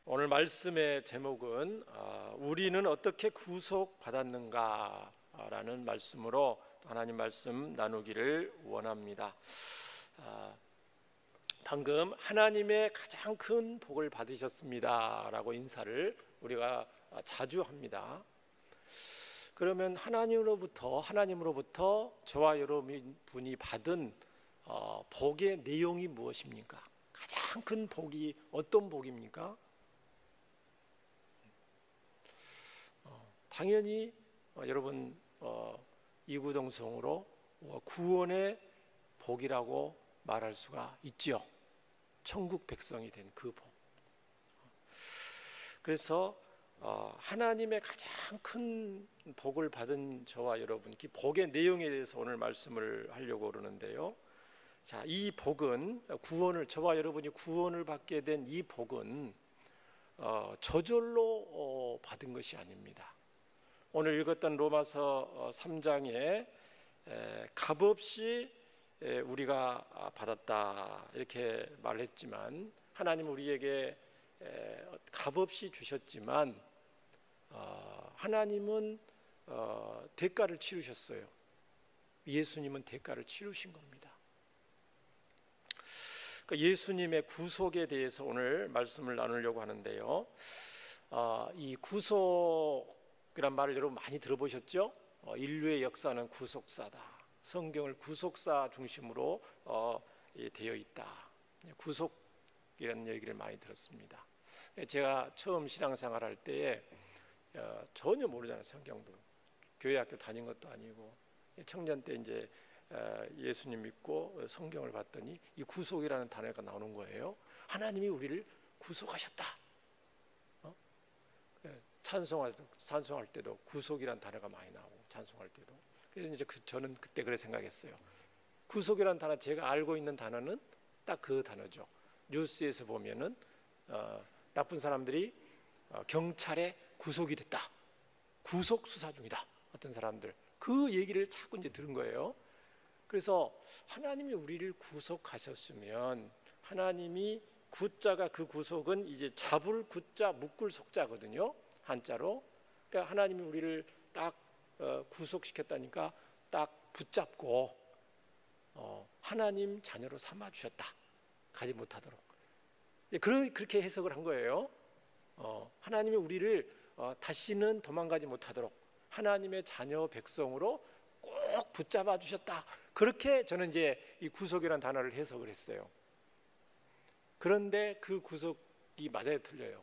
오늘 말씀의 제목은 우리는 어떻게 구속받았는가라는 말씀으로 하나님 말씀 나누기를 원합니다. 방금 하나님의 가장 큰 복을 받으셨습니다 라고 인사를 우리가 자주 합니다. 그러면 하나님으로부터 저와 여러분이 받은 복의 내용이 무엇입니까? 가장 큰 복이 어떤 복입니까? 당연히 여러분 이구동성으로 구원의 복이라고 말할 수가 있죠. 천국 백성이 된 그 복. 그래서 하나님의 가장 큰 복을 받은 저와 여러분, 그 복의 내용에 대해서 오늘 말씀을 하려고 그러는데요. 자, 이 복은 저와 여러분이 구원을 받게 된 이 복은 저절로 받은 것이 아닙니다. 오늘 읽었던 로마서 3장에 값없이 우리가 받았다 이렇게 말했지만, 하나님 우리에게 값없이 주셨지만 하나님은 대가를 치르셨어요. 예수님은 대가를 치르신 겁니다. 예수님의 구속에 대해서 오늘 말씀을 나누려고 하는데요. 이 구속이란 말을 여러분 많이 들어보셨죠? 인류의 역사는 구속사다. 성경을 구속사 중심으로 되어 있다. 구속이라는 얘기를 많이 들었습니다. 제가 처음 신앙생활 할 때에 전혀 모르잖아요. 성경도 교회 학교 다닌 것도 아니고 청년 때 이제 예수님 믿고 성경을 봤더니 이 구속이라는 단어가 나오는 거예요. 하나님이 우리를 구속하셨다. 찬송할 때도 구속이라는 단어가 많이 나오고, 찬송할 때도. 그래서 이제 저는 그때 그래 생각했어요. 구속이라는 단어, 제가 알고 있는 단어는 딱 그 단어죠. 뉴스에서 보면은 나쁜 사람들이 경찰에 구속이 됐다, 구속 수사 중이다, 어떤 사람들 그 얘기를 자꾸 이제 들은 거예요. 그래서 하나님이 우리를 구속하셨으면, 하나님이 구자가, 그 구속은 이제 잡을 구자 묶을 속자거든요, 한자로. 그러니까 하나님이 우리를 딱 구속시켰다니까 딱 붙잡고 하나님 자녀로 삼아 주셨다, 가지 못하도록. 그렇게 해석을 한 거예요. 하나님이 우리를 다시는 도망가지 못하도록 하나님의 자녀 백성으로 꼭 붙잡아 주셨다. 그렇게 저는 이제 이 구속이라는 단어를 해석을 했어요. 그런데 그 구속이 맞아요, 틀려요?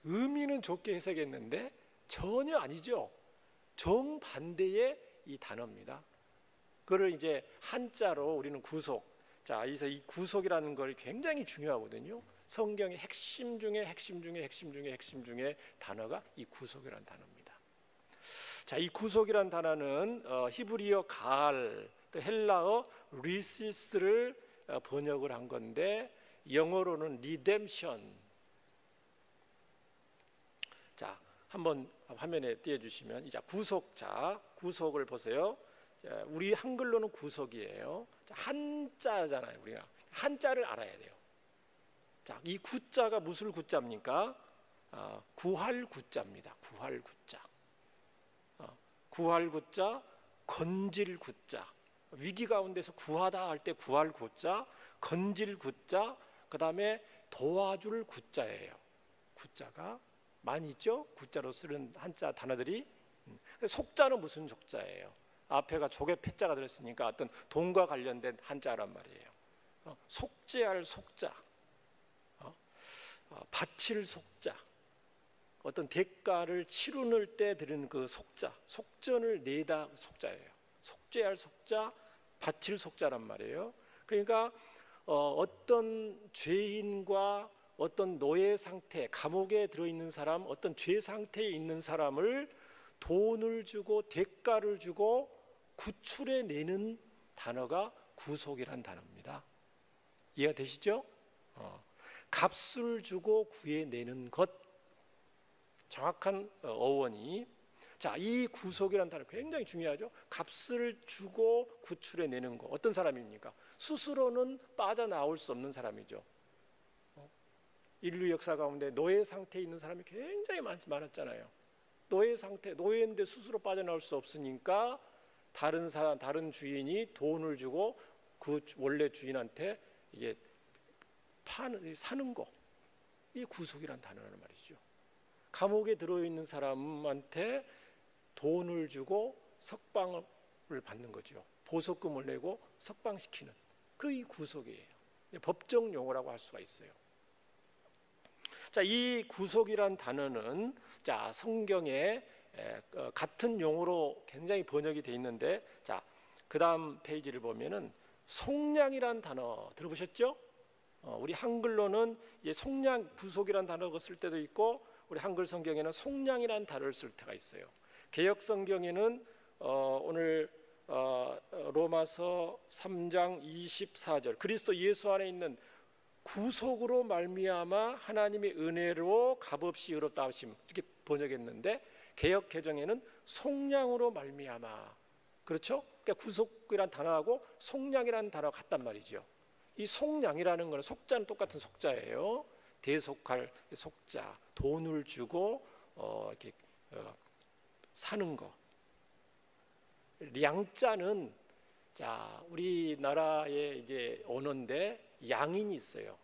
의미는 좋게 해석했는데 전혀 아니죠. 정반대의 이 단어입니다. 그걸 이제 한자로 우리는 구속. 자, 그래서 이 구속이라는 걸 굉장히 중요하거든요. 성경의 핵심 중에 단어가 이 구속이라는 단어입니다. 자, 이 구속이라는 단어는 히브리어 가알, 또 헬라어 리시스를 번역을 한 건데, 영어로는 리뎀션. 자, 한번 화면에 띄워주시면, 이제 구속을 보세요. 자, 우리 한글로는 구속이에요. 자, 한자잖아요. 우리가 한자를 알아야 돼요. 자, 이 구자가 무슨 구자입니까? 구할 구자입니다. 구할 구자. 구할 구자, 건질 구자. 위기 가운데서 구하다 할 때 구할 구자, 건질 구자, 그 다음에 도와줄 구자예요. 구자가 많이 있죠? 구자로 쓰는 한자 단어들이. 속자는 무슨 속자예요? 앞에가 족의 패자가 들었으니까 어떤 돈과 관련된 한자란 말이에요. 속죄할 속자, 바칠 속자, 어떤 대가를 치르는 때 들은 그 속자, 속전을 내다 속자예요. 속죄할 속자, 바칠 속자란 말이에요. 그러니까 어떤 죄인과 어떤 노예 상태, 감옥에 들어있는 사람, 어떤 죄 상태에 있는 사람을 돈을 주고 대가를 주고 구출해내는 단어가 구속이란 단어입니다. 이해가 되시죠? 값을 주고 구해내는 것, 정확한 어원이. 자, 이 구속이라는 단어 굉장히 중요하죠. 값을 주고 구출해내는 거. 어떤 사람입니까? 스스로는 빠져나올 수 없는 사람이죠. 인류 역사 가운데 노예 상태에 있는 사람이 굉장히 많았잖아요. 노예 상태, 노예인데 스스로 빠져나올 수 없으니까 다른 사람, 다른 주인이 돈을 주고 그 원래 주인한테 이게 사는 거. 이 구속이란 단어라는 말이죠. 감옥에 들어있는 사람한테 돈을 주고 석방을 받는 거죠. 보석금을 내고 석방시키는 그 구속이에요. 법정 용어라고 할 수가 있어요. 자, 이 구속이란 단어는 자, 성경에 같은 용어로 굉장히 번역이 돼 있는데, 자, 그다음 페이지를 보면은 속량이란 단어 들어보셨죠? 우리 한글로는 이제 속량, 구속이란 단어를 쓸 때도 있고, 우리 한글 성경에는 속량이란 단어를 쓸 때가 있어요. 개역 성경에는 오늘 로마서 3장 24절 그리스도 예수 안에 있는 구속으로 말미암아 하나님의 은혜로 값없이 의롭다 하심 이렇게 번역했는데, 개역 개정에는 속량으로 말미암아, 그렇죠? 그러니까 구속이란 단어하고 속량이라는 단어가 같단 말이죠. 이 속량이라는 것은 속자는 똑같은 속자예요. 대속할 속자, 돈을 주고 이렇게 사는 거. 량자는 자, 우리나라의 이제 언어인데 양인이 있어요.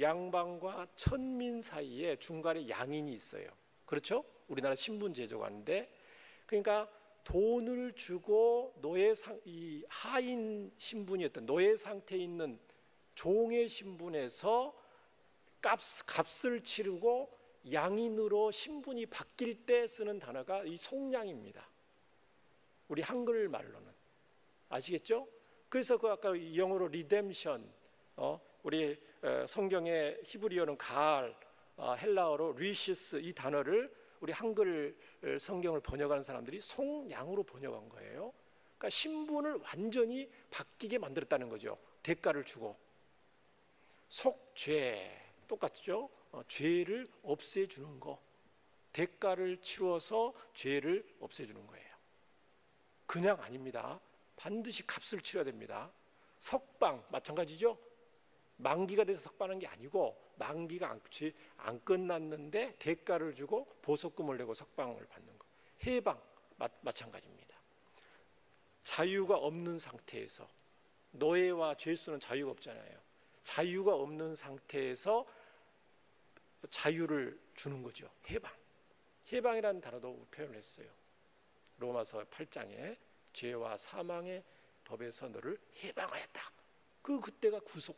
양반과 천민 사이에 중간에 양인이 있어요. 그렇죠? 우리나라 신분 제도가 하는데, 그러니까 돈을 주고 이 하인 신분이었던 노예 상태에 있는 종의 신분에서 값을 치르고 양인으로 신분이 바뀔 때 쓰는 단어가 이 속량입니다. 우리 한글 말로는 아시겠죠? 그래서 그 아까 영어로 리뎀션, 우리 성경의 히브리어는 가알, 헬라어로 리시스, 이 단어를 우리 한글 성경을 번역하는 사람들이 속량으로 번역한 거예요. 그러니까 신분을 완전히 바뀌게 만들었다는 거죠. 대가를 주고. 속죄 똑같죠? 죄를 없애주는 거, 대가를 치러서 죄를 없애주는 거예요. 그냥 아닙니다. 반드시 값을 치러야 됩니다. 석방 마찬가지죠. 만기가 돼서 석방하는 게 아니고, 만기가 안 끝났는데 대가를 주고 보석금을 내고 석방을 받는 거. 해방 마찬가지입니다. 자유가 없는 상태에서, 노예와 죄수는 자유가 없잖아요. 자유가 없는 상태에서 자유를 주는 거죠. 해방이라는 단어도 표현을 했어요. 로마서 8장에 죄와 사망의 법에서 너를 해방하였다. 그때가 구속,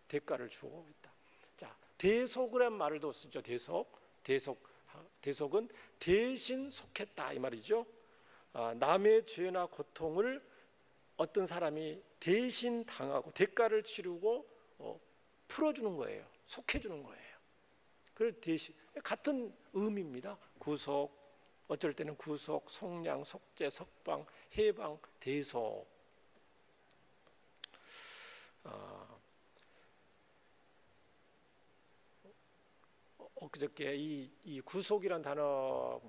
대가를 주고 있다. 자, 대속이란 말을 또 쓰죠. 대속은 대신 속했다 이 말이죠. 남의 죄나 고통을 어떤 사람이 대신 당하고 대가를 치르고 풀어주는 거예요. 속해주는 거예요. 그걸 대신, 같은 의미입니다. 구속, 어쩔 때는 구속, 속량, 속죄, 석방, 해방, 대속. 그저께 이 구속이란 단어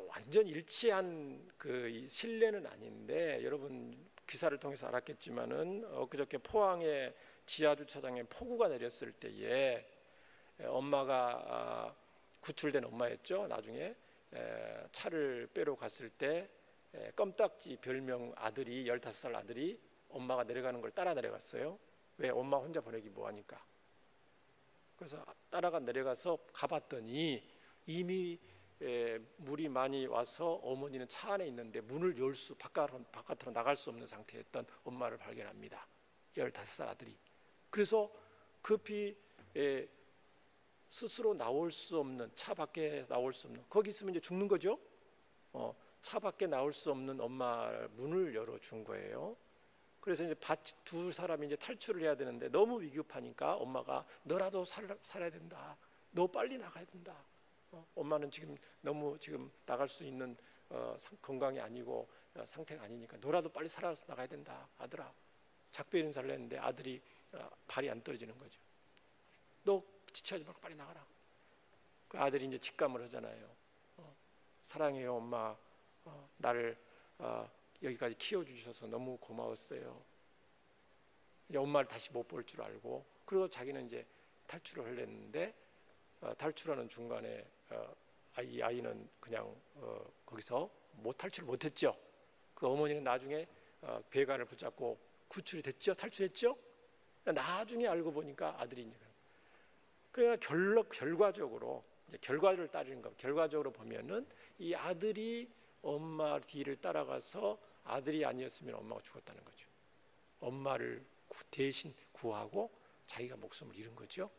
완전 일치한 그 신뢰는 아닌데, 여러분 기사를 통해서 알았겠지만은 그저께 포항의 지하 주차장에 폭우가 내렸을 때에 엄마가 구출된 엄마였죠. 나중에 차를 빼러 갔을 때 껌딱지 별명 아들이, 15살 아들이 엄마가 내려가는 걸 따라 내려갔어요. 왜? 엄마 혼자 보내기 뭐하니까. 그래서 따라가 내려가서 가봤더니 이미 물이 많이 와서 어머니는 차 안에 있는데 문을 바깥으로 나갈 수 없는 상태였던 엄마를 발견합니다. 15살 아들이. 그래서 급히 스스로 나올 수 없는, 차 밖에 나올 수 없는, 거기 있으면 이제 죽는 거죠. 차 밖에 나올 수 없는 엄마 문을 열어준 거예요. 그래서 이제 두 사람이 이제 탈출을 해야 되는데 너무 위급하니까 엄마가 너라도 살아야 된다. 너 빨리 나가야 된다. 엄마는 너무 나갈 수 있는 건강이 아니고 상태가 아니니까 너라도 빨리 살아서 나가야 된다. 아들아. 작별 인사를 했는데 아들이 발이 안 떨어지는 거죠. 너 지체하지 말고 빨리 나가라. 그 아들이 이제 직감을 하잖아요. 사랑해요 엄마, 나를 여기까지 키워주셔서 너무 고마웠어요. 이제 엄마를 다시 못 볼 줄 알고, 그리고 자기는 이제 탈출을 하려는데 탈출하는 중간에 아이는 그냥 거기서 탈출을 못했죠. 그 어머니는 나중에 배관을 붙잡고 구출이 됐죠. 탈출했죠. 나중에 알고 보니까 아들이 그러니까 결과적으로 이제 결과를 따지는 거. 결과적으로 보면은 이 아들이 엄마 뒤를 따라가서 아들이 아니었으면 엄마가 죽었다는 거죠. 엄마를 대신 구하고 자기가 목숨을 잃은 거죠.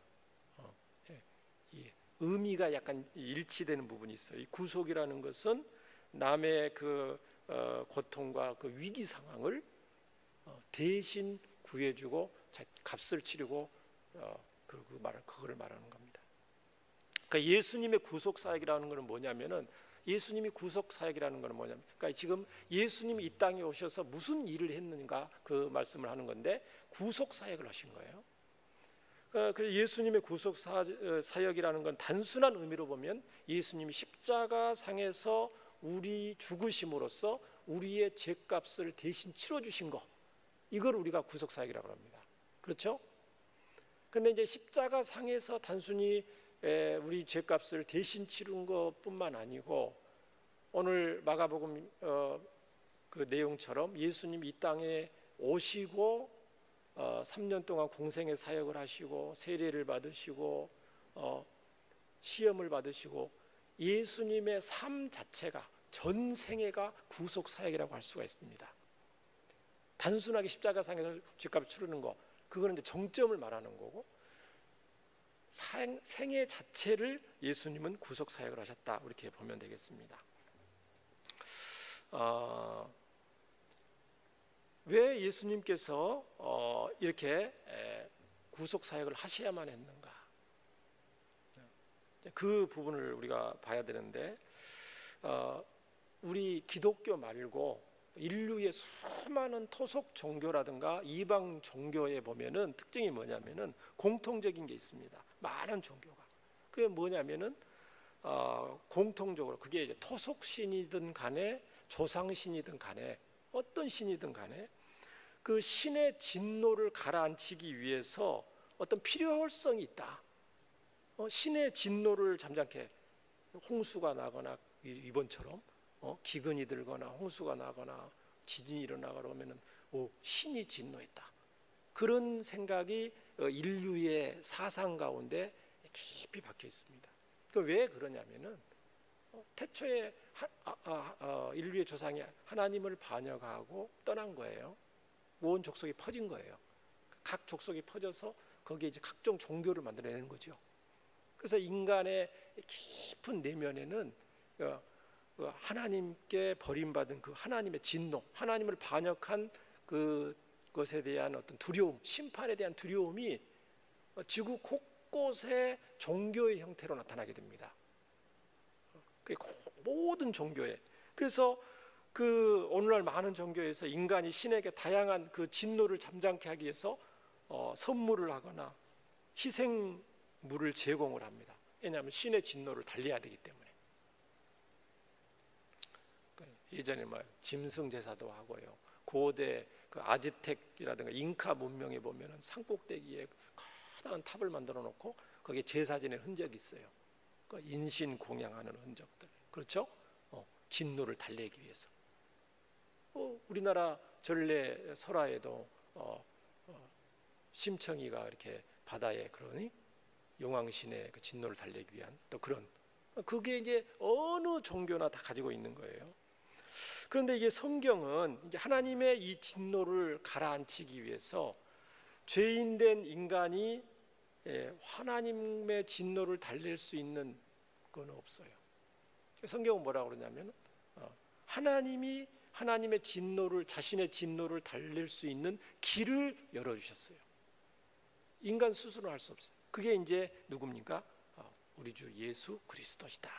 이 의미가 약간 일치되는 부분이 있어요. 이 구속이라는 것은 남의 그 고통과 그 위기 상황을 대신 구해주고 값을 치르고 그거를 말하는 겁니다. 그러니까 예수님의 구속 사역이라는 것은 뭐냐면은, 예수님이 구속 사역이라는 것은 뭐냐면, 그러니까 지금 예수님이 이 땅에 오셔서 무슨 일을 했는가 그 말씀을 하는 건데, 구속 사역을 하신 거예요. 그래서 예수님의 구속 사역이라는 건 단순한 의미로 보면 예수님이 십자가 상에서 우리 죽으심으로써 우리의 죄값을 대신 치러주신 거, 이걸 우리가 구속 사역이라고 합니다. 그렇죠? 근데 이제 십자가 상에서 단순히 우리 죄값을 대신 치른 것뿐만 아니고, 오늘 마가복음 그 내용처럼 예수님이 이 땅에 오시고 3년 동안 공생의 사역을 하시고 세례를 받으시고 시험을 받으시고, 예수님의 삶 자체가 전생애가 구속 사역이라고 할 수가 있습니다. 단순하게 십자가상에서 죄값을 치르는 거, 그거는 이제 정점을 말하는 거고, 생애 자체를 예수님은 구속 사역을 하셨다, 이렇게 보면 되겠습니다. 왜 예수님께서 이렇게 구속 사역을 하셔야만 했는가? 그 부분을 우리가 봐야 되는데, 우리 기독교 말고 인류의 수많은 토속 종교라든가 이방 종교에 보면은 특징이 뭐냐면은 공통적인 게 있습니다. 많은 종교가. 그게 뭐냐면은 공통적으로 그게 이제 토속 신이든 간에 조상 신이든 간에 어떤 신이든 간에 그 신의 진노를 가라앉히기 위해서 어떤 필요성이 있다. 신의 진노를 잠잠케, 홍수가 나거나 이번처럼 기근이 들거나 홍수가 나거나 지진이 일어나거나 하면은 신이 진노했다. 그런 생각이 인류의 사상 가운데 깊이 박혀 있습니다. 왜 그러냐면은 태초에 인류의 조상이 하나님을 반역하고 떠난 거예요. 온 족속이 퍼진 거예요. 각 족속이 퍼져서 거기에 이제 각종 종교를 만들어내는 거죠. 그래서 인간의 깊은 내면에는 하나님께 버림받은 그 하나님의 진노, 하나님을 반역한 그것에 대한 어떤 두려움, 심판에 대한 두려움이 지구 곳곳에 종교의 형태로 나타나게 됩니다. 모든 종교에. 그래서 그 오늘날 많은 종교에서 인간이 신에게 다양한 그 진노를 잠잠케 하기 위해서 선물을 하거나 희생물을 제공을 합니다. 왜냐하면 신의 진노를 달래야 되기 때문에. 예전에 짐승 제사도 하고요. 고대 그 아즈텍이라든가 잉카 문명에 보면은 산꼭대기에 커다란 탑을 만들어 놓고 거기에 제사 지낸 흔적이 있어요. 그 인신 공양하는 흔적들. 그렇죠? 진노를 달래기 위해서. 우리나라 전래 설화에도 심청이가 이렇게 바다에 그러니 용왕신의 그 진노를 달래기 위한 또 그런, 그게 이제 어느 종교나 다 가지고 있는 거예요. 그런데 이게 성경은 이제 하나님의 이 진노를 가라앉히기 위해서 죄인된 인간이 하나님의 진노를 달랠 수 있는 건 없어요. 성경은 뭐라고 그러냐면 하나님이 하나님의 진노를, 자신의 진노를 달랠 수 있는 길을 열어주셨어요. 인간 스스로는 할 수 없어요. 그게 이제 누굽니까? 우리 주 예수 그리스도시다.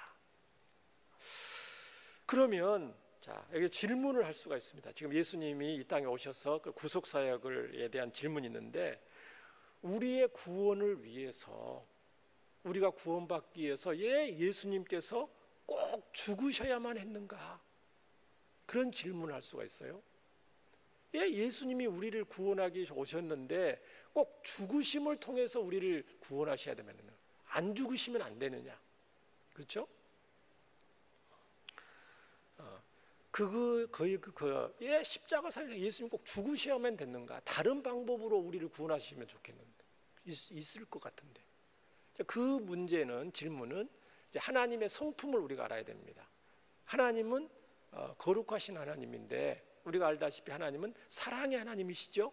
그러면 자, 여기 질문을 할 수가 있습니다. 지금 예수님이 이 땅에 오셔서 그 구속 사역에 대한 질문이 있는데, 우리의 구원을 위해서 우리가 구원받기 위해서 예수님께서 꼭 죽으셔야만 했는가? 그런 질문을 할 수가 있어요. 예수님이 우리를 구원하기 오셨는데 꼭 죽으심을 통해서 우리를 구원하셔야 되면 안 죽으시면 안 되느냐? 그렇죠? 십자가상에서 예수님 꼭 죽으셔야만 됐는가? 다른 방법으로 우리를 구원하시면 좋겠는데 있을 것 같은데. 그 문제는, 질문은 이제 하나님의 성품을 우리가 알아야 됩니다. 하나님은 거룩하신 하나님인데 우리가 알다시피 하나님은 사랑의 하나님이시죠.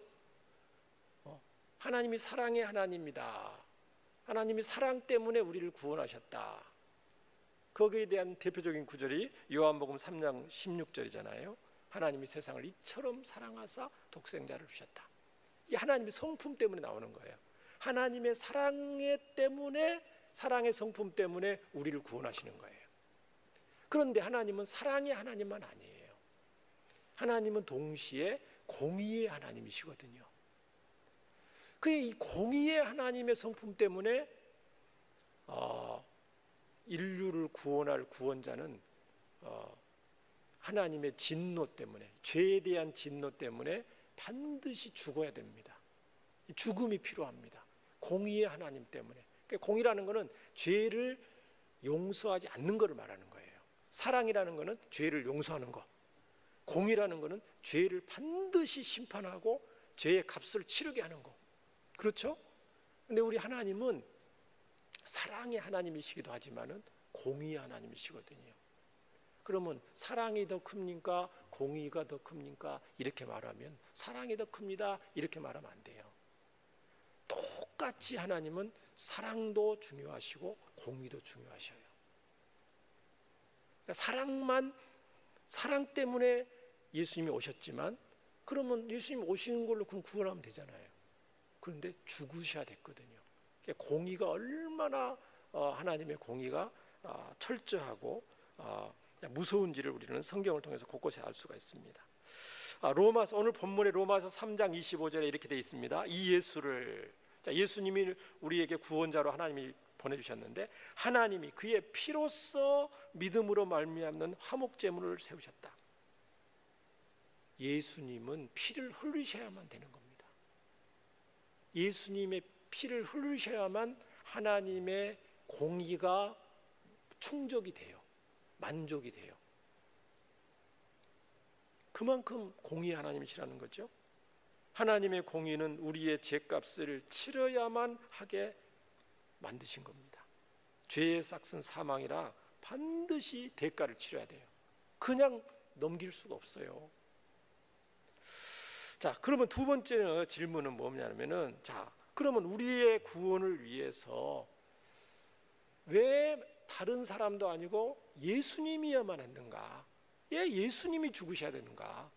하나님이 사랑의 하나님이다. 하나님이 사랑 때문에 우리를 구원하셨다. 거기에 대한 대표적인 구절이 요한복음 3장 16절이잖아요. 하나님이 세상을 이처럼 사랑하사 독생자를 주셨다. 이 하나님의 성품 때문에 나오는 거예요. 하나님의 사랑의 성품 때문에 우리를 구원하시는 거예요. 그런데 하나님은 사랑의 하나님만 아니에요. 하나님은 동시에 공의의 하나님이시거든요. 이 공의의 하나님의 성품 때문에 인류를 구원할 구원자는 하나님의 진노 때문에, 죄에 대한 진노 때문에 반드시 죽어야 됩니다. 죽음이 필요합니다. 공의의 하나님 때문에. 공의라는 것은 죄를 용서하지 않는 것을 말하는 거예요. 사랑이라는 것은 죄를 용서하는 것, 공의라는 것은 죄를 반드시 심판하고 죄의 값을 치르게 하는 것. 그렇죠? 근데 우리 하나님은 사랑의 하나님이시기도 하지만은 공의의 하나님이시거든요. 그러면 사랑이 더 큽니까? 공의가 더 큽니까? 이렇게 말하면 사랑이 더 큽니다. 이렇게 말하면 안 돼요. 똑같이 하나님은 사랑도 중요하시고 공의도 중요하셔요. 그러니까 사랑 때문에 예수님이 오셨지만, 그러면 예수님 오시는 걸로 그럼 구원하면 되잖아요. 그런데 죽으셔야 됐거든요. 공의가 얼마나 하나님의 공의가 철저하고 무서운지를 우리는 성경을 통해서 곳곳에 알 수가 있습니다. 오늘 본문의 로마서 3장 25절에 이렇게 되어 있습니다. 이 예수를, 예수님이 우리에게 구원자로 하나님이 보내주셨는데 하나님이 그의 피로써 믿음으로 말미암는 화목제물을 세우셨다. 예수님은 피를 흘리셔야만 되는 겁니다. 예수님의 피를 흘리셔야만 하나님의 공의가 충족이 돼요. 만족이 돼요. 그만큼 공의 하나님이시라는 거죠. 하나님의 공의는 우리의 죄값을 치러야만 하게 만드신 겁니다. 죄의 삭은 사망이라 반드시 대가를 치러야 돼요. 그냥 넘길 수가 없어요. 자, 그러면 두 번째 질문은 뭐냐면은, 그러면 우리의 구원을 위해서 왜 다른 사람도 아니고 예수님이야만 했는가? 예수님이 죽으셔야 되는가?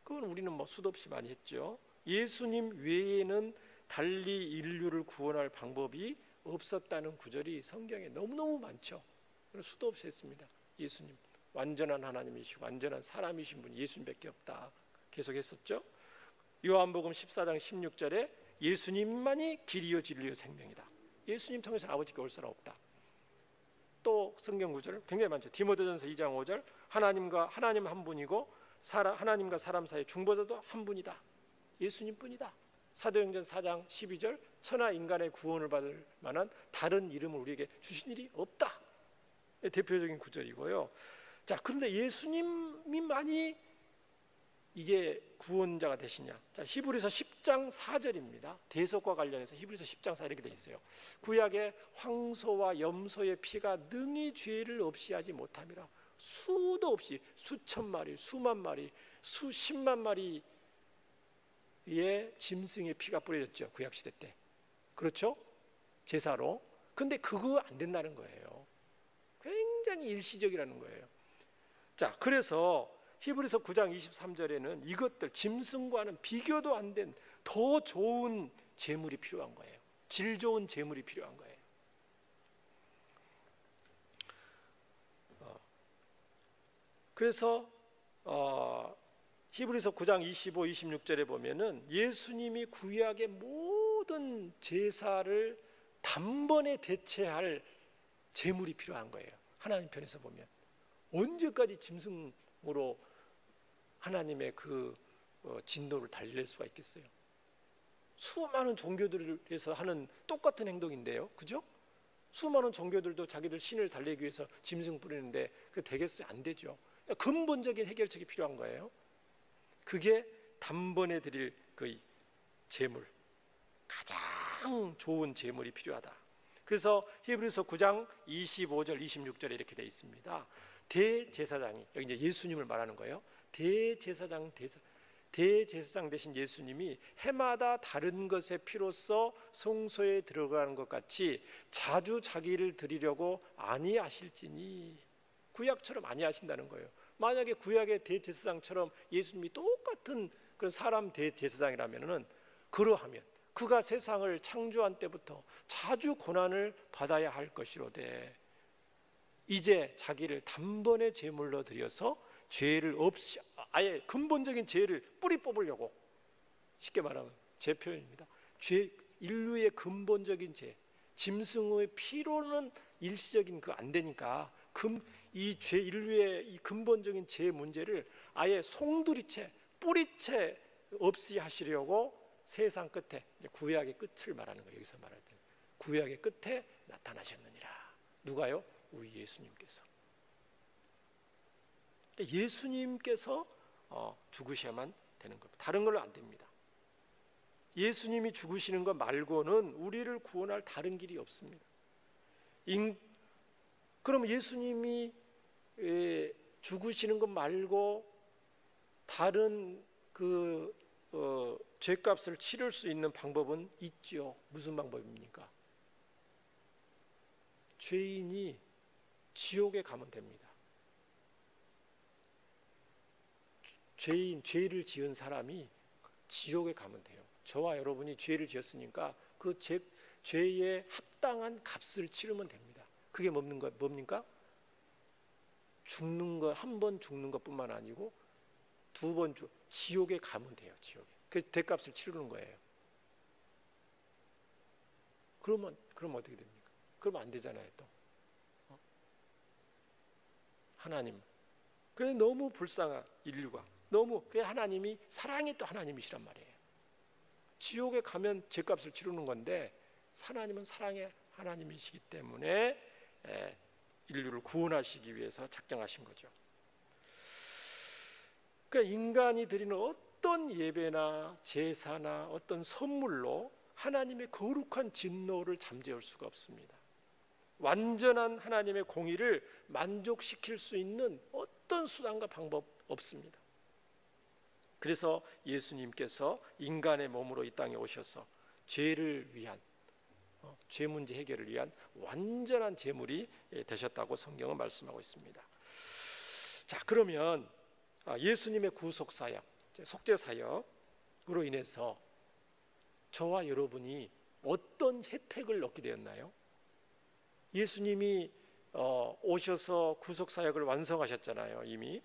그건 우리는 수도 없이 많이 했죠. 예수님 외에는 달리 인류를 구원할 방법이 없었다는 구절이 성경에 너무너무 많죠. 수도 없이 했습니다. 예수님 완전한 하나님이시고 완전한 사람이신 분이 예수님밖에 없다. 계속했었죠. 요한복음 14장 16절에 예수님만이 길이요 진리요 생명이다. 예수님 통해서 아버지께 올 사람 없다. 또 성경 구절 굉장히 많죠. 디모데전서 2장 5절 하나님 한 분이고 하나님과 사람 사이 중보자도 한 분이다. 예수님뿐이다. 사도행전 4장 12절 천하 인간의 구원을 받을 만한 다른 이름을 우리에게 주신 일이 없다. 대표적인 구절이고요. 자, 그런데 예수님만이 이게 구원자가 되시냐? 자, 히브리서 10장 4절입니다. 대속과 관련해서 히브리서 10장 4 이렇게 돼 있어요. 구약의 황소와 염소의 피가 능히 죄를 없이 하지 못함이라. 수도 없이 수천 마리, 수만 마리, 수십만 마리의 짐승의 피가 뿌려졌죠. 구약 시대 때. 그렇죠? 제사로. 근데 그거 안 된다는 거예요. 굉장히 일시적이라는 거예요. 자, 그래서 히브리서 9장 23절에는 이것들 짐승과는 비교도 안 된 더 좋은 제물이 필요한 거예요. 질 좋은 제물이 필요한 거예요. 그래서 히브리서 9장 25, 26절에 보면은 예수님이 구약의 모든 제사를 단번에 대체할 재물이 필요한 거예요. 하나님 편에서 보면 언제까지 짐승으로 하나님의 그 진노를 달랠 수가 있겠어요? 수많은 종교들에서 하는 똑같은 행동인데요, 그죠? 수많은 종교들도 자기들 신을 달래기 위해서 짐승 뿌리는데 그 되겠어요? 안 되죠. 근본적인 해결책이 필요한 거예요. 그게 단번에 드릴 그 제물, 가장 좋은 제물이 필요하다. 그래서 히브리서 9장 25절 26절에 이렇게 되어 있습니다. 대제사장이, 여기 이제 예수님을 말하는 거예요. 대제사장 대신 예수님이 해마다 다른 것의 피로써 성소에 들어가는 것 같이 자주 자기를 드리려고 아니하실지니, 구약처럼 아니하신다는 거예요. 만약에 구약의 대제사장처럼 예수님이 똑같은 그런 사람 대제사장이라면은, 그러하면 그가 세상을 창조한 때부터 자주 고난을 받아야 할 것이로되 이제 자기를 단번에 제물로 드려서 죄를 없이, 아예 근본적인 죄를 뿌리 뽑으려고, 쉽게 말하면 제 표현입니다. 인류의 근본적인 죄, 짐승의 피로는 일시적인 그 안 되니까 인류의 이 근본적인 죄 문제를 아예 송두리째 뿌리채 없이 하시려고 세상 끝에, 이제 구약의 끝을 말하는 거예요. 여기서 말할 때 구약의 끝에 나타나셨느니라. 누가요? 우리 예수님께서. 예수님께서 죽으셔야만 되는 겁니다. 다른 걸로 안 됩니다. 예수님이 죽으시는 것 말고는 우리를 구원할 다른 길이 없습니다. 그럼 예수님이 죽으시는 것 말고 다른 그 죄값을 치를 수 있는 방법은 있죠. 무슨 방법입니까? 죄인이 지옥에 가면 됩니다. 죄를 지은 사람이 지옥에 가면 돼요. 저와 여러분이 죄를 지었으니까 그 죄에 합당한 값을 치르면 됩니다. 그게 뭡니까? 죽는 것, 한 번 죽는 것뿐만 아니고 두 번 지옥에 가면 돼요. 지옥에. 그 대값을 치르는 거예요. 그러면 어떻게 됩니까? 그러면 안 되잖아요. 또 하나님, 그래 너무 불쌍한 인류가, 너무 그 하나님이 사랑의 또 하나님이시란 말이에요. 지옥에 가면 죄값을 치르는 건데 하나님은 사랑의 하나님이시기 때문에 인류를 구원하시기 위해서 작정하신 거죠. 그러니까 인간이 드리는 어떤 예배나 제사나 어떤 선물로 하나님의 거룩한 진노를 잠재울 수가 없습니다. 완전한 하나님의 공의를 만족시킬 수 있는 어떤 수단과 방법 없습니다. 그래서 예수님께서 인간의 몸으로 이 땅에 오셔서 죄를 위한, 죄 문제 해결을 위한 완전한 제물이 되셨다고 성경은 말씀하고 있습니다. 자, 그러면 예수님의 구속 사역, 속죄 사역으로 인해서 저와 여러분이 어떤 혜택을 얻게 되었나요? 예수님이 오셔서 구속 사역을 완성하셨잖아요, 이미.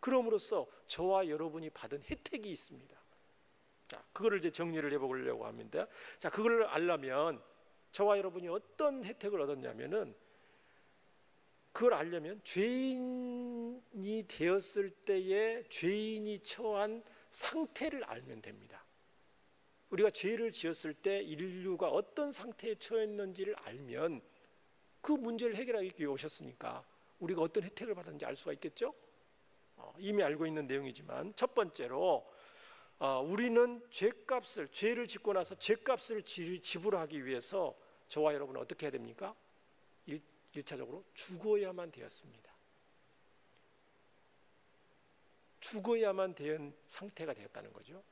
그럼으로써 저와 여러분이 받은 혜택이 있습니다. 자, 그거를 이제 정리를 해보려고 합니다. 자, 그걸 알려면 저와 여러분이 어떤 혜택을 얻었냐면은, 그걸 알려면 죄인이 되었을 때의 죄인이 처한 상태를 알면 됩니다. 우리가 죄를 지었을 때 인류가 어떤 상태에 처했는지를 알면 그 문제를 해결하기 위해 오셨으니까 우리가 어떤 혜택을 받았는지 알 수가 있겠죠? 이미 알고 있는 내용이지만, 첫 번째로 우리는 죄를 짓고 나서 죄값을 지불하기 위해서 저와 여러분은 어떻게 해야 됩니까? 1차적으로 죽어야만 되었습니다. 죽어야만 된 상태가 되었다는 거죠.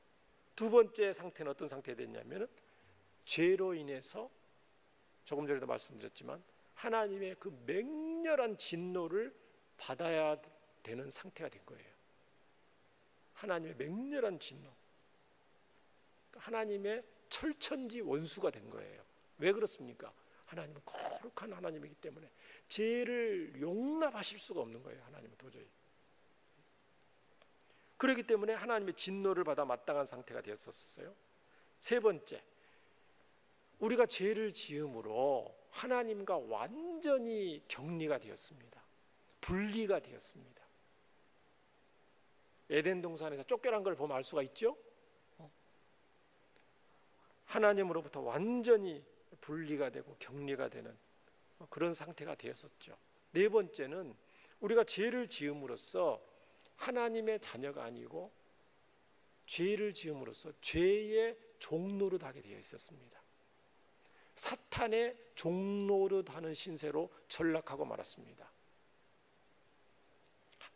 두 번째 상태는 어떤 상태가 됐냐면, 죄로 인해서 조금 전에도 말씀드렸지만 하나님의 그 맹렬한 진노를 받아야 되는 상태가 된 거예요. 하나님의 맹렬한 진노, 하나님의 철천지 원수가 된 거예요. 왜 그렇습니까? 하나님은 거룩한 하나님이기 때문에 죄를 용납하실 수가 없는 거예요. 하나님은 도저히. 그렇기 때문에 하나님의 진노를 받아 마땅한 상태가 되었었어요. 세 번째, 우리가 죄를 지음으로 하나님과 완전히 격리가 되었습니다. 분리가 되었습니다. 에덴 동산에서 쫓겨난 걸 보면 알 수가 있죠. 하나님으로부터 완전히 분리가 되고 격리가 되는 그런 상태가 되었었죠. 네 번째는 우리가 죄를 지음으로써 하나님의 자녀가 아니고 죄를 지음으로써 죄의 종노릇하게 되어 있었습니다. 사탄의 종노릇하는 신세로 전락하고 말았습니다.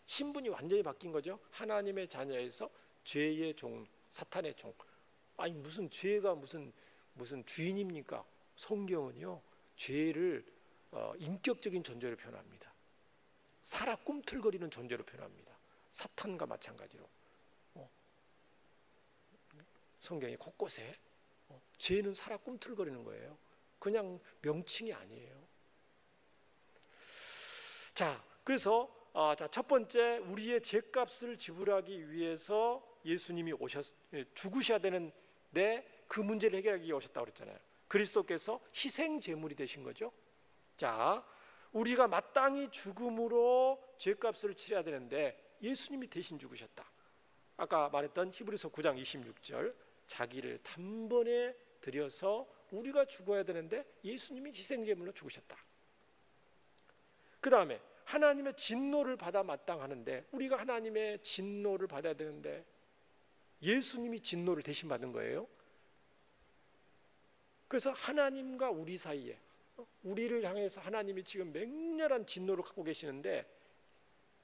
신분이 완전히 바뀐 거죠. 하나님의 자녀에서 죄의 종, 사탄의 종. 아니 무슨 죄가 무슨 주인입니까? 성경은요 죄를 인격적인 존재로 표현합니다. 살아 꿈틀거리는 존재로 표현합니다. 사탄과 마찬가지로 성경이 곳곳에 죄는 살아 꿈틀거리는 거예요. 그냥 명칭이 아니에요. 자, 그래서 첫 번째 우리의 죄값을 지불하기 위해서 예수님이 죽으셔야 되는데 그 문제를 해결하기 위해 오셨다고 그랬잖아요. 그리스도께서 희생 제물이 되신 거죠. 자, 우리가 마땅히 죽음으로 죄값을 치러야 되는데 예수님이 대신 죽으셨다. 아까 말했던 히브리서 9장 26절 자기를 단번에 들여서 우리가 죽어야 되는데 예수님이 희생 제물로 죽으셨다. 그 다음에 하나님의 진노를 받아 마땅하는데 우리가 하나님의 진노를 받아야 되는데 예수님이 진노를 대신 받은 거예요. 그래서 하나님과 우리 사이에 우리를 향해서 하나님이 지금 맹렬한 진노를 갖고 계시는데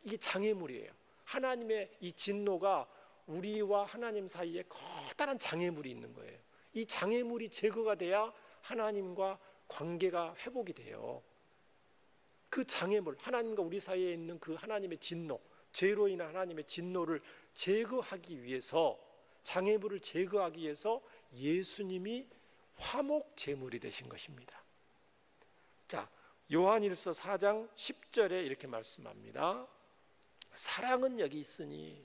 이게 장애물이에요. 하나님의 이 진노가 우리와 하나님 사이에 커다란 장애물이 있는 거예요. 이 장애물이 제거가 돼야 하나님과 관계가 회복이 돼요. 그 장애물, 하나님과 우리 사이에 있는 그 하나님의 진노, 죄로 인한 하나님의 진노를 제거하기 위해서, 장애물을 제거하기 위해서 예수님이 화목 제물이 되신 것입니다. 자, 요한일서 4장 10절에 이렇게 말씀합니다. 사랑은 여기 있으니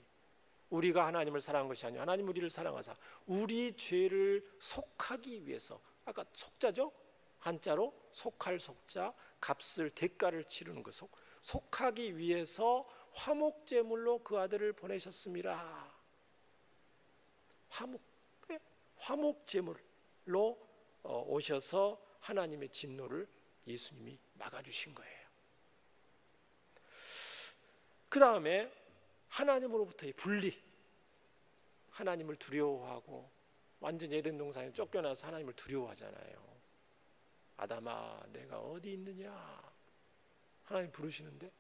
우리가 하나님을 사랑한 것이 아니라 하나님 우리를 사랑하사 우리 죄를 속하기 위해서, 아까 속자죠? 한자로 속할 속자, 값을 대가를 치르는 그 속하기 위해서 화목 제물로 그 아들을 보내셨습니다. 화목 제물로 오셔서 하나님의 진노를 예수님이 막아주신 거예요. 그 다음에 하나님으로부터의 분리, 하나님을 두려워하고 완전 에덴 동산에 쫓겨나서 하나님을 두려워하잖아요. 아담아 내가 어디 있느냐 하나님 부르시는데,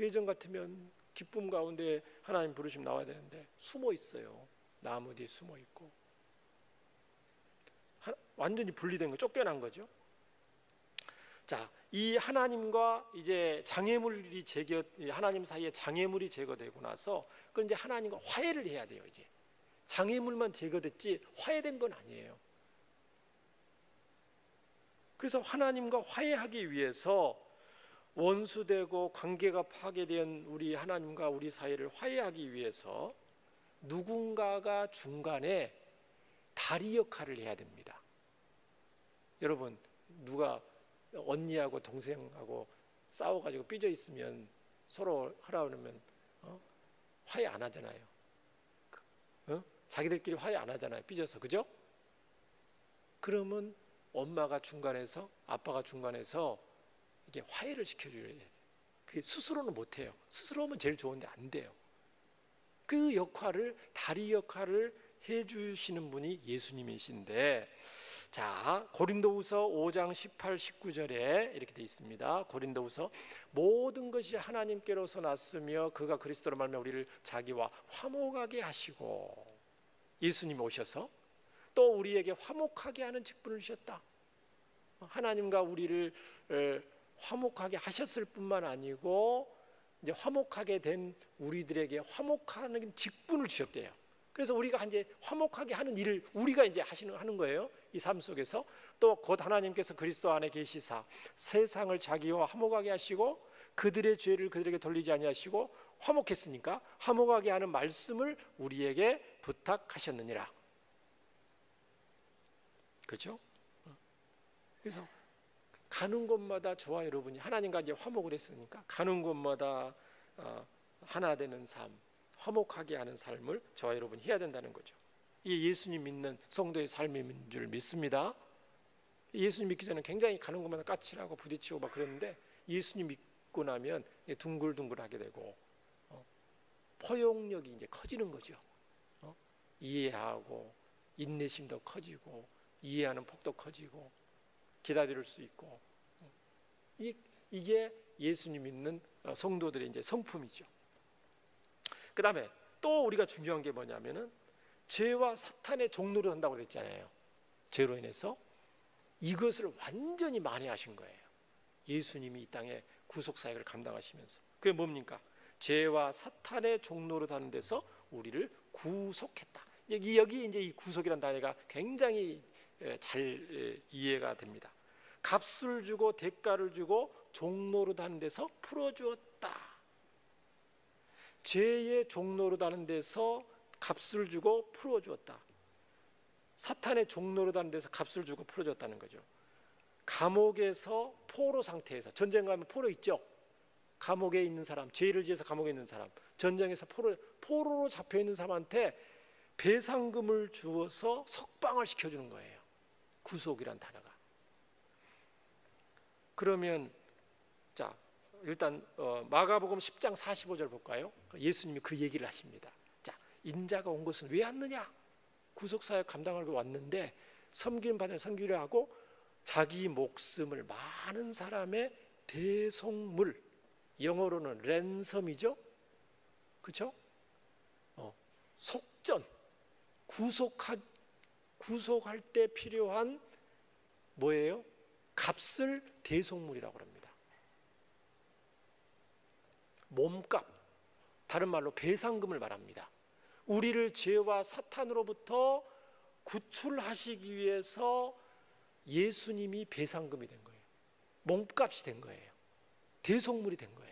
예전 같으면 기쁨 가운데 하나님 부르시면 나와야 되는데 숨어 있어요. 나무 뒤에 숨어 있고 완전히 분리된 거, 쫓겨난 거죠. 자, 이 하나님과 이제 장애물이 하나님 사이에 장애물이 제거되고 나서 그 이제 하나님과 화해를 해야 돼요. 이제 장애물만 제거됐지 화해된 건 아니에요. 그래서 하나님과 화해하기 위해서 원수되고 관계가 파괴된 우리 하나님과 우리 사이를 화해하기 위해서 누군가가 중간에 다리 역할을 해야 됩니다. 여러분, 누가 언니하고 동생하고 싸워가지고 삐져 있으면 서로 하라 그러면 화해 안 하잖아요. 자기들끼리 화해 안 하잖아요. 삐져서, 그죠? 그러면 엄마가 중간에서, 아빠가 중간에서 이게 화해를 시켜줘야 돼요. 그게 스스로는 못해요. 스스로 하면 제일 좋은데 안 돼요. 그 역할을, 다리 역할을 해주시는 분이 예수님이신데, 자, 고린도후서 5장 18, 19절에 이렇게 돼 있습니다. 고린도후서 모든 것이 하나님께로서 났으며 그가 그리스도로 말미암아 우리를 자기와 화목하게 하시고, 예수님이 오셔서 또 우리에게 화목하게 하는 직분을 주셨다. 하나님과 우리를 화목하게 하셨을 뿐만 아니고 이제 화목하게 된 우리들에게 화목하는 직분을 주셨대요. 그래서 우리가 이제 화목하게 하는 일을 우리가 이제 하는 거예요. 이 삶 속에서 또 곧 하나님께서 그리스도 안에 계시사 세상을 자기와 화목하게 하시고 그들의 죄를 그들에게 돌리지 아니하시고 화목했으니까 화목하게 하는 말씀을 우리에게 부탁하셨느니라. 그렇죠? 그래서 가는 곳마다 저와 여러분이 하나님과 이제 화목을 했으니까 가는 곳마다 하나 되는 삶, 화목하게 하는 삶을 저와 여러분이 해야 된다는 거죠. 이 예수님 믿는 성도의 삶인 줄 믿습니다. 예수님 믿기 전에 굉장히 가는 곳마다 까칠하고 부딪히고 막 그랬는데 예수님 믿고 나면 둥글둥글하게 되고 포용력이 이제 커지는 거죠. 이해하고 인내심도 커지고 이해하는 폭도 커지고 기다릴 수 있고 이게 예수님 믿는 성도들의 이제 성품이죠. 그 다음에 또 우리가 중요한 게 뭐냐면은 죄와 사탄의 종로를 한다고 그랬잖아요. 죄로 인해서 이것을 완전히 만회하신 거예요. 예수님이 이 땅에 구속사역을 감당하시면서. 그게 뭡니까? 죄와 사탄의 종로로 하는 데서 우리를 구속했다. 여기 이제 이 구속이라는 단어가 굉장히 잘 이해가 됩니다. 값을 주고 대가를 주고 종로로 하는 데서 풀어주었다. 죄의 종로로 하는 데서 값을 주고 풀어주었다. 사탄의 종로로 하는 데서 값을 주고 풀어줬다는 거죠. 감옥에서 포로 상태에서, 전쟁 가면 포로 있죠. 감옥에 있는 사람, 죄를 지어서 감옥에 있는 사람, 전쟁에서 포로로 잡혀 있는 사람한테 배상금을 주어서 석방을 시켜주는 거예요. 구속이란 단어가. 그러면 자 일단 마가복음 10장 45절 볼까요? 예수님이 그 얘기를 하십니다. 자, 인자가 온 것은 왜 왔느냐? 구속사역 감당하고 왔는데 섬김 받을 섬기려 하고 자기 목숨을 많은 사람의 대속물, 영어로는 랜섬이죠. 그렇죠? 속전, 구속할 때 필요한 뭐예요? 값을 대속물이라고 합니다. 몸값, 다른 말로 배상금을 말합니다. 우리를 죄와 사탄으로부터 구출하시기 위해서 예수님이 배상금이 된 거예요. 몸값이 된 거예요. 대속물이 된 거예요.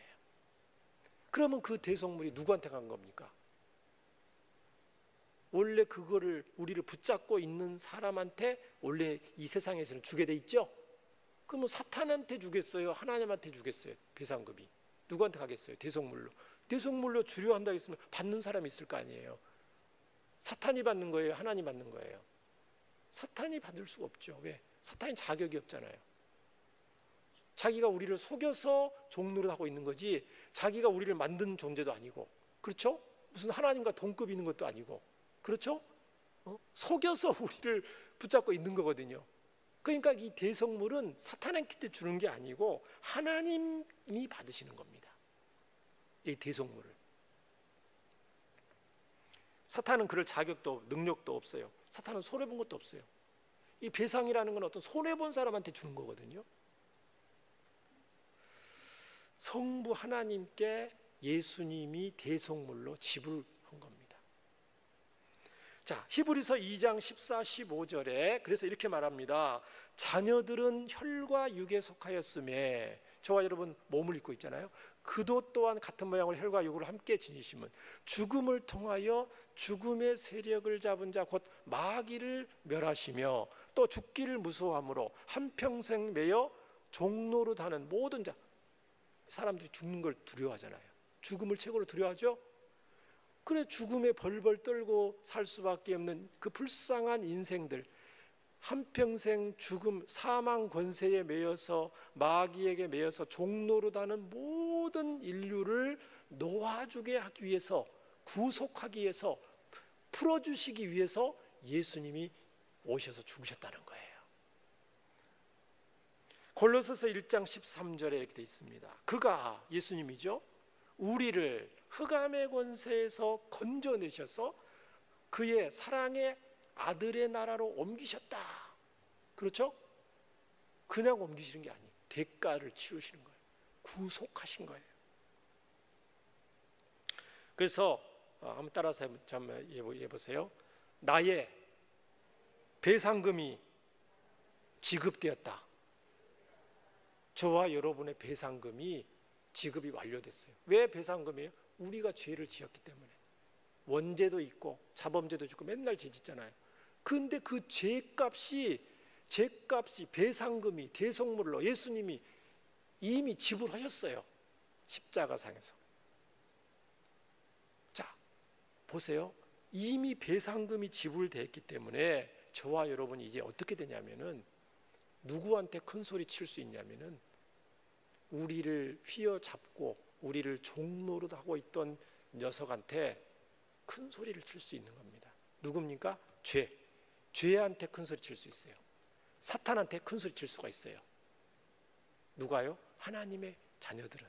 그러면 그 대속물이 누구한테 간 겁니까? 원래 그거를 우리를 붙잡고 있는 사람한테 원래 이 세상에서는 주게 돼 있죠. 그러면 사탄한테 주겠어요? 하나님한테 주겠어요? 배상금이 누구한테 가겠어요? 대속물로 주려 한다 했으면 받는 사람이 있을 거 아니에요. 사탄이 받는 거예요? 하나님 받는 거예요? 사탄이 받을 수가 없죠. 왜? 사탄이 자격이 없잖아요. 자기가 우리를 속여서 종노릇 하고 있는 거지 자기가 우리를 만든 존재도 아니고, 그렇죠? 무슨 하나님과 동급이 있는 것도 아니고, 그렇죠? 속여서 우리를 붙잡고 있는 거거든요. 그러니까 이 대속물은 사탄한테 주는 게 아니고 하나님이 받으시는 겁니다. 이 대속물을. 사탄은 그럴 자격도 능력도 없어요. 사탄은 손해본 것도 없어요. 이 배상이라는 건 어떤 손해본 사람한테 주는 거거든요. 성부 하나님께 예수님이 대속물로 지불한 겁니다. 자, 히브리서 2장 14, 15절에 그래서 이렇게 말합니다. 자녀들은 혈과 육에 속하였음에, 저와 여러분 몸을 입고 있잖아요. 그도 또한 같은 모양으로 혈과 육을 함께 지니심은 죽음을 통하여 죽음의 세력을 잡은 자 곧 마귀를 멸하시며 또 죽기를 무서워함으로 한평생 매여 종노릇 하는 모든 자. 사람들이 죽는 걸 두려워하잖아요. 죽음을 최고로 두려워하죠. 그래 죽음에 벌벌 떨고 살 수밖에 없는 그 불쌍한 인생들, 한평생 죽음, 사망 권세에 매여서 마귀에게 매여서 종노릇하는 모든 인류를 놓아주게 하기 위해서, 구속하기 위해서, 풀어주시기 위해서 예수님이 오셔서 죽으셨다는 거예요. 골로새서 1장 13절에 이렇게 되어 있습니다. 그가, 예수님이죠, 우리를 흑암의 권세에서 건져내셔서 그의 사랑의 아들의 나라로 옮기셨다. 그렇죠? 그냥 옮기시는 게 아니에요. 대가를 치르시는 거예요. 구속하신 거예요. 그래서 한번 따라서 한번 해보세요. 나의 배상금이 지급되었다. 저와 여러분의 배상금이 지급이 완료됐어요. 왜 배상금이에요? 우리가 죄를 지었기 때문에. 원죄도 있고 자범죄도 있고 맨날 죄 짓잖아요. 근데 그 죄값이 죄값이 배상금이 대속물로 예수님이 이미 지불하셨어요. 십자가상에서. 자, 보세요. 이미 배상금이 지불됐기 때문에 저와 여러분이 이제 어떻게 되냐면은 누구한테 큰 소리 칠 수 있냐면은 우리를 휘어잡고 우리를 종노릇하고 있던 녀석한테 큰 소리를 칠 수 있는 겁니다. 누굽니까? 죄한테 큰 소리 칠 수 있어요. 사탄한테 큰 소리 칠 수가 있어요. 누가요? 하나님의 자녀들은.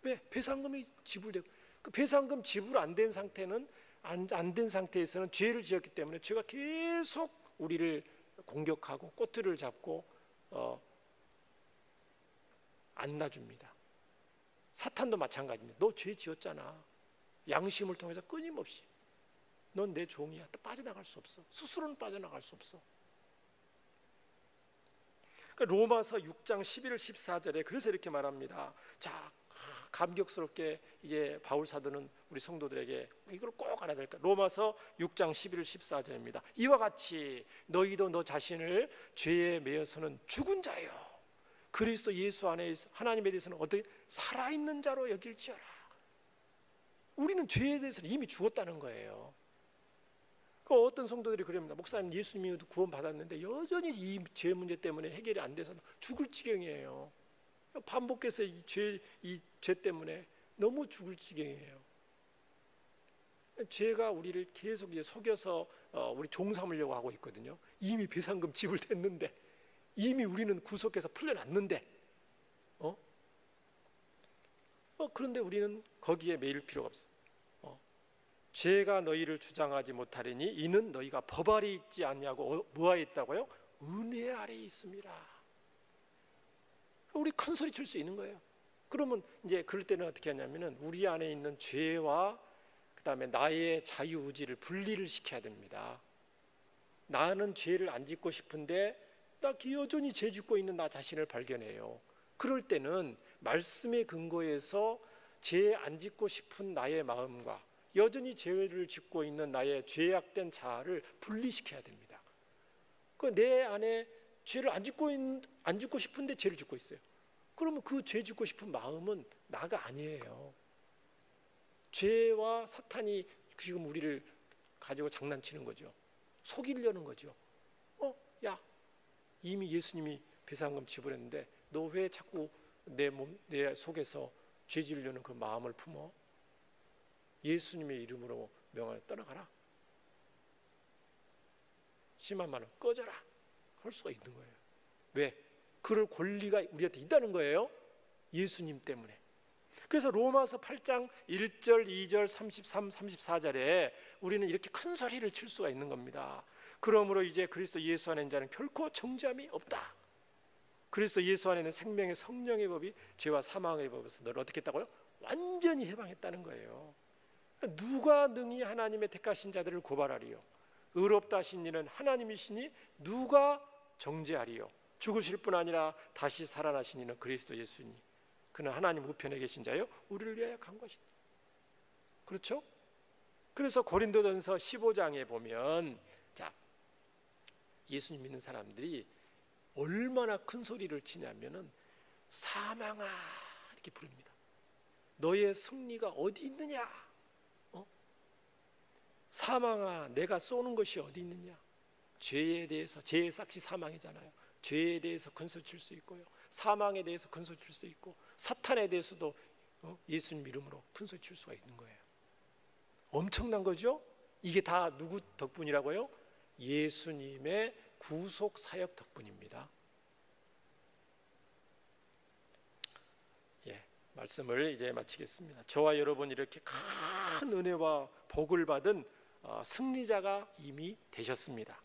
왜? 배상금이 지불되고, 그 배상금 지불 안 된 상태는 안 된 상태에서는 죄를 지었기 때문에 죄가 계속 우리를 공격하고 꼬투리를 잡고 안 놔줍니다. 사탄도 마찬가지입니다. 너 죄 지었잖아. 양심을 통해서 끊임없이 넌 내 종이야. 빠져나갈 수 없어. 스스로는 빠져나갈 수 없어. 그러니까 로마서 6장 11, 14절에 그래서 이렇게 말합니다. 자, 감격스럽게 이제 바울 사도는 우리 성도들에게 이걸 꼭 알아야 될까? 로마서 6장 11, 14절입니다. 이와 같이 너희도 너 자신을 죄에 매여서는 죽은 자요, 그리스도 예수 안에 하나님에 대해서는 어떻게 살아있는 자로 여길지어라. 우리는 죄에 대해서는 이미 죽었다는 거예요. 어떤 성도들이 그럽니다. 목사님, 예수님이 구원 받았는데 여전히 이 죄 문제 때문에 해결이 안 돼서 죽을 지경이에요. 반복해서 이 죄 때문에 너무 죽을 지경이에요. 죄가 우리를 계속 이제 속여서 우리 종 삼으려고 하고 있거든요. 이미 배상금 지불됐는데, 이미 우리는 구속해서 풀려났는데, 그런데 우리는 거기에 매일 필요가 없어. 죄가 너희를 주장하지 못하리니 이는 너희가 법 아래 있지 않냐고. 뭐하에 있다고요? 은혜 아래 있습니다. 우리 큰 소리 칠 수 있는 거예요. 그러면 이제 그럴 때는 어떻게 하냐면은 우리 안에 있는 죄와 그다음에 나의 자유의지를 분리를 시켜야 됩니다. 나는 죄를 안 짓고 싶은데 나 여전히 죄 짓고 있는 나 자신을 발견해요. 그럴 때는 말씀의 근거에서 죄 안 짓고 싶은 나의 마음과 여전히 죄를 짓고 있는 나의 죄악된 자아를 분리시켜야 됩니다. 내 안에 죄를 안 짓고 싶은데 죄를 짓고 있어요. 그러면 그 죄 짓고 싶은 마음은 나가 아니에요. 죄와 사탄이 지금 우리를 가지고 장난치는 거죠. 속이려는 거죠. 야, 이미 예수님이 배상금 지불했는데 너 왜 자꾸 내 속에서 죄 지으려는 그 마음을 품어? 예수님의 이름으로 명하여 떠나가라. 10만 원 꺼져라. 할 수가 있는 거예요. 왜? 그럴 권리가 우리한테 있다는 거예요. 예수님 때문에. 그래서 로마서 8장 1절, 2절, 33, 34절에 우리는 이렇게 큰 소리를 칠 수가 있는 겁니다. 그러므로 이제 그리스도 예수 안에 있는 자는 결코 정죄함이 없다. 그리스도 예수 안에 있는 생명의 성령의 법이 죄와 사망의 법에서 너를 어떻게 했다고요? 완전히 해방했다는 거예요. 누가 능히 하나님의 택하신 자들을 고발하리요? 의롭다 하신 이는 하나님이시니 누가 정죄하리요? 죽으실 뿐 아니라 다시 살아나신 이는 그리스도 예수니 그는 하나님 우편에 계신 자요 우리를 위하여 간 것이다. 그렇죠? 그래서 고린도전서 15장에 보면 자, 예수님 믿는 사람들이 얼마나 큰 소리를 치냐면은 사망아 이렇게 부릅니다. 너의 승리가 어디 있느냐? 사망아, 내가 쏘는 것이 어디 있느냐? 죄에 대해서, 죄의 삭시 사망이잖아요. 죄에 대해서 큰 소리 칠 수 있고요, 사망에 대해서 큰 소리 칠 수 있고, 사탄에 대해서도 예수님 이름으로 큰 소리 칠 수가 있는 거예요. 엄청난 거죠? 이게 다 누구 덕분이라고요? 예수님의 구속 사역 덕분입니다. 말씀을 이제 마치겠습니다. 저와 여러분 이렇게 큰 은혜와 복을 받은 승리자가 이미 되셨습니다.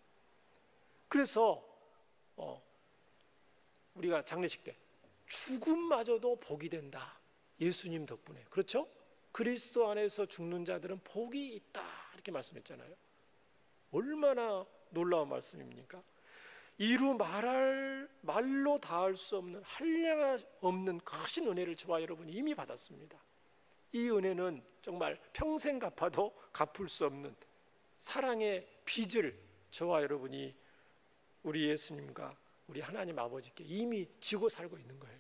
그래서 우리가 장례식 때 죽음마저도 복이 된다. 예수님 덕분에. 그렇죠? 그리스도 안에서 죽는 자들은 복이 있다. 이렇게 말씀했잖아요. 얼마나 놀라운 말씀입니까? 이루 말로 다할 수 없는 한량 없는 크신 은혜를 저와 여러분이 이미 받았습니다. 이 은혜는 정말 평생 갚아도 갚을 수 없는 사랑의 빚을 저와 여러분이 우리 예수님과 우리 하나님 아버지께 이미 지고 살고 있는 거예요.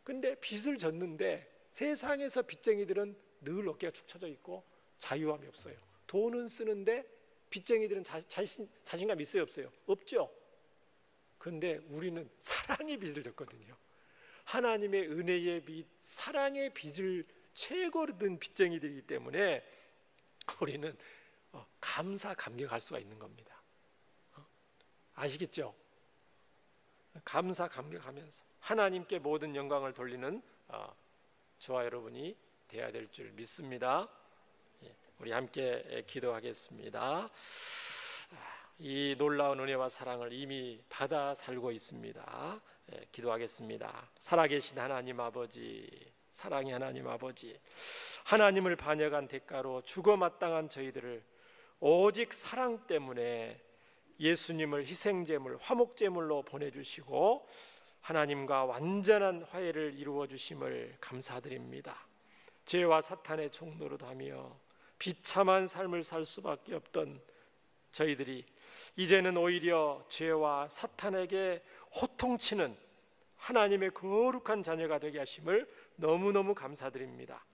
근데 빚을 졌는데 세상에서 빚쟁이들은 늘 어깨가 축 처져 있고 자유함이 없어요. 돈은 쓰는데 빚쟁이들은 자신감 있어요, 없어요? 없죠. 근데 우리는 사랑의 빚을 졌거든요. 하나님의 은혜의 빚, 사랑의 빚을 최고로 든 빚쟁이들이기 때문에 우리는 감사, 감격할 수가 있는 겁니다. 아시겠죠? 감사, 감격하면서 하나님께 모든 영광을 돌리는 저와 여러분이 되어야 될 줄 믿습니다. 우리 함께 기도하겠습니다. 이 놀라운 은혜와 사랑을 이미 받아 살고 있습니다. 기도하겠습니다. 살아계신 하나님 아버지, 사랑의 하나님 아버지, 하나님을 반역한 대가로 죽어 마땅한 저희들을 오직 사랑 때문에 예수님을 희생제물, 화목제물로 보내주시고 하나님과 완전한 화해를 이루어 주심을 감사드립니다. 죄와 사탄의 종노릇하며 비참한 삶을 살 수밖에 없던 저희들이 이제는 오히려 죄와 사탄에게 호통치는 하나님의 거룩한 자녀가 되게 하심을 너무너무 감사드립니다.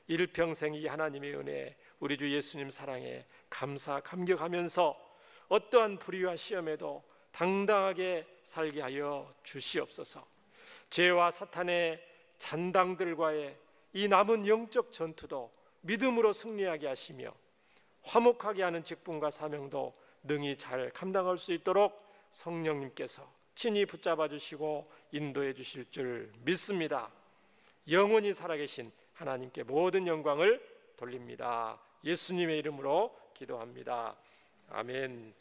일평생 이 하나님의 은혜, 우리 주 예수님 사랑에 감사 감격하면서 어떠한 불의와 시험에도 당당하게 살게 하여 주시옵소서. 죄와 사탄의 잔당들과의 이 남은 영적 전투도 믿음으로 승리하게 하시며 화목하게 하는 직분과 사명도 능히 잘 감당할 수 있도록 성령님께서 친히 붙잡아 주시고 인도해 주실 줄 믿습니다. 영원히 살아계신 하나님께 모든 영광을 돌립니다. 예수님의 이름으로 기도합니다. 아멘.